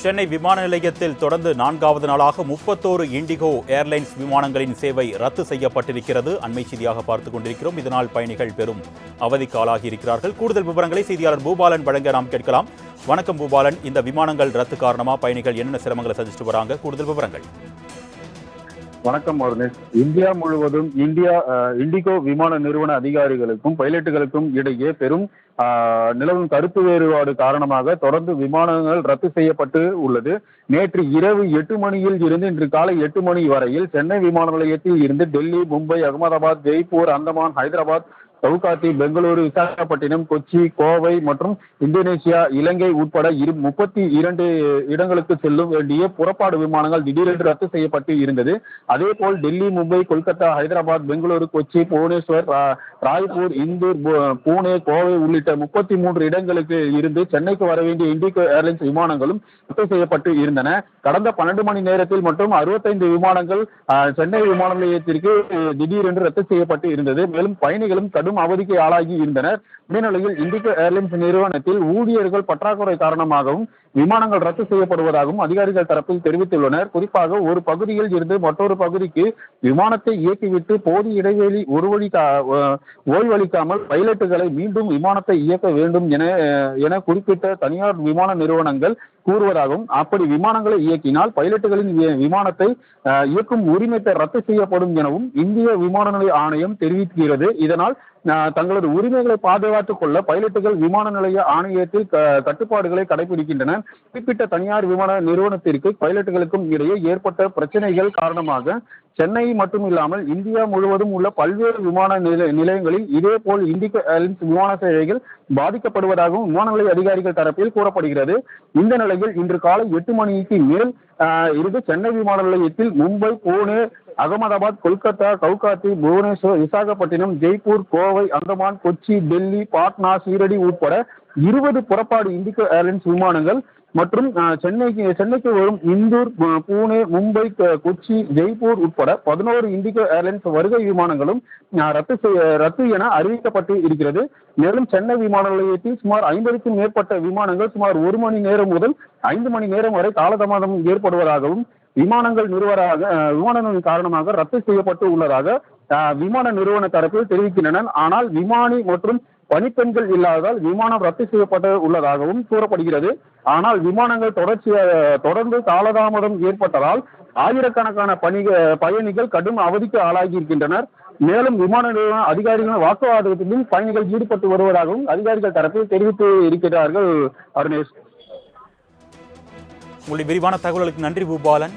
சென்னை விமான நிலையத்தில் தொடர்ந்து 4வது நாளாக 31 இண்டிகோ ஏர்லைன்ஸ் விமானங்களின் சேவை ரத்து செய்யப்பட்டிருக்கிறது. அண்மை செய்தியாக பார்த்துக் கொண்டிருக்கிறோம். இதனால் பயணிகள் பெரும் அவதிக்கு ஆளாகி இருக்கிறார்கள். கூடுதல் விவரங்களை செய்தியாளர் பூபாலன் வழங்க நாம் கேட்கலாம். வணக்கம் பூபாலன், இந்த விமானங்கள் ரத்து காரணமா பயணிகள் என்னென்ன சிரமங்களை சந்திச்சுட்டு வராங்க? கூடுதல் விவரங்கள். வணக்கம் அருணேஷ். இந்தியா முழுவதும் இண்டிகோ விமான நிறுவன அதிகாரிகளுக்கும் பைலட்டுகளுக்கும் இடையே பெரும் நிலவும் கருத்து வேறுபாடு காரணமாக தொடர்ந்து விமானங்கள் ரத்து செய்யப்பட்டு உள்ளது. நேற்று இரவு 8 மணியில் இருந்து இன்று காலை 8 மணி வரையில் சென்னை விமான நிலையத்தில் இருந்து டெல்லி, மும்பை, அகமதாபாத், ஜெய்ப்பூர், அந்தமான், ஹைதராபாத், கவுகாத்தி, பெங்களூரு, விசாகப்பட்டினம், கொச்சி, கோவை மற்றும் இந்தோனேசியா, இலங்கை உட்பட 32 இடங்களுக்கு செல்லும் வேண்டிய புறப்பாடு விமானங்கள் திடீரென்று ரத்து செய்யப்பட்டு இருந்தது. அதே போல் டெல்லி, மும்பை, கொல்கத்தா, ஹைதராபாத், பெங்களூரு, கொச்சி, புவனேஸ்வர், ராய்ப்பூர், இந்தூர், பூனே, கோவை உள்ளிட்ட 33 இடங்களுக்கு இருந்து சென்னைக்கு வர வேண்டிய இண்டிகோ ஏர்லைன்ஸ் விமானங்களும் ரத்து செய்யப்பட்டு இருந்தன. கடந்த 12 மணி நேரத்தில் மட்டும் 65 விமானங்கள் சென்னை விமான நிலையத்திற்கு திடீரென்று ரத்து செய்யப்பட்டு இருந்தது. மேலும் பயணிகளும் கடும் அவதிக்கு ஆளாகி இருந்தனர். இந்நிலையில் இண்டிகோ ஏர்லைன்ஸ் நிறுவனத்தில் ஊழியர்கள் பற்றாக்குறை காரணமாகவும் விமானங்கள் ரத்து செய்யப்படுவதாகவும் அதிகாரிகள் தரப்பில் தெரிவித்துள்ளனர். குறிப்பாக ஒரு பகுதியில் இருந்து மற்றொரு பகுதிக்கு விமானத்தை இயக்கிவிட்டு போதிய இடைவெளி ஓய்வளிக்காமல் பைலட்டுகளை மீண்டும் விமானத்தை இயக்க வேண்டும் என குறிப்பிட்ட தனியார் விமான நிறுவனங்கள் கூறுவதாகவும், அப்படி விமானங்களை இயக்கினால் பைலட்டுகளின் விமானத்தை இயக்கும் உரிமத்தை ரத்து செய்யப்படும் எனவும் இந்திய விமான நிலைய ஆணையம் தெரிவிக்கிறது. இதனால் தங்களது உரிமைகளை பாதுகாத்துக் கொள்ள பைலட்டுகள் விமான நிலைய ஆணையத்தில் கட்டுப்பாடுகளை கடைபிடிக்கின்றனர். குறிப்பிட்ட தனியார் விமான நிறுவனத்திற்கு பைலட்டுகளுக்கும் இடையே ஏற்பட்ட பிரச்சனைகள் காரணமாக சென்னை மட்டுமில்லாமல் இந்தியா முழுவதும் உள்ள பல்வேறு விமான நிலையங்களில் இதேபோல் இண்டிகோ ஏர்லைன்ஸ் விமான சேவைகள் பாதிக்கப்படுவதாகவும் விமான நிலைய அதிகாரிகள் தரப்பில் கூறப்படுகிறது. இந்த நிலையில் இன்று காலை 8 மணிக்கு மேல் இருந்து சென்னை விமான நிலையத்தில் மும்பை, புனே, அகமதாபாத், கொல்கத்தா, கவுகாத்தி, புவனேஸ்வர், விசாகப்பட்டினம், ஜெய்ப்பூர், கோவை, அந்தமான், கொச்சி, டெல்லி, பாட்னா, சீரடி உட்பட 20 புறப்பாடு இண்டிகோ ஏர்லைன்ஸ் விமானங்கள் மற்றும் சென்னைக்கு வரும் இந்தூர், புனே, மும்பை, கொச்சி, ஜெய்ப்பூர் உட்பட 11 இண்டிகோ ஏர்லைன்ஸ் வருகை விமானங்களும் ரத்து என அறிவிக்கப்பட்டு இருக்கிறது. மேலும் சென்னை விமான நிலையத்தில் சுமார் 50க்கும் மேற்பட்ட விமானங்கள் சுமார் 1 மணி நேரம் முதல் 5 மணி நேரம் வரை காலதாமதம் ஏற்படுவதாகவும் விமானங்களின் காரணமாக ரத்து செய்யப்பட்டு உள்ளதாக விமான நிறுவன தரப்பில் தெரிவிக்கின்றனர். ஆனால் விமானி மற்றும் பணிப்பெண்கள் இல்லாததால் விமானம் ரத்து செய்யப்பட்டு உள்ளதாகவும் கூறப்படுகிறது. ஆனால் விமானங்கள் தொடர்ந்து காலதாமதம் ஏற்பட்டதால் ஆயிரக்கணக்கான பயணிகள் கடும் அவதிக்கு ஆளாகி இருக்கின்றனர். மேலும் விமான நிறுவன அதிகாரிகள் வாக்குவாதத்திலும் பயணிகள் ஈடுபட்டு வருவதாகவும் அதிகாரிகள் தரப்பில் தெரிவித்து இருக்கிறார்கள். அருணேஷ், உங்களுடைய விரிவான தகவல்களுக்கு நன்றி பூபாலன்.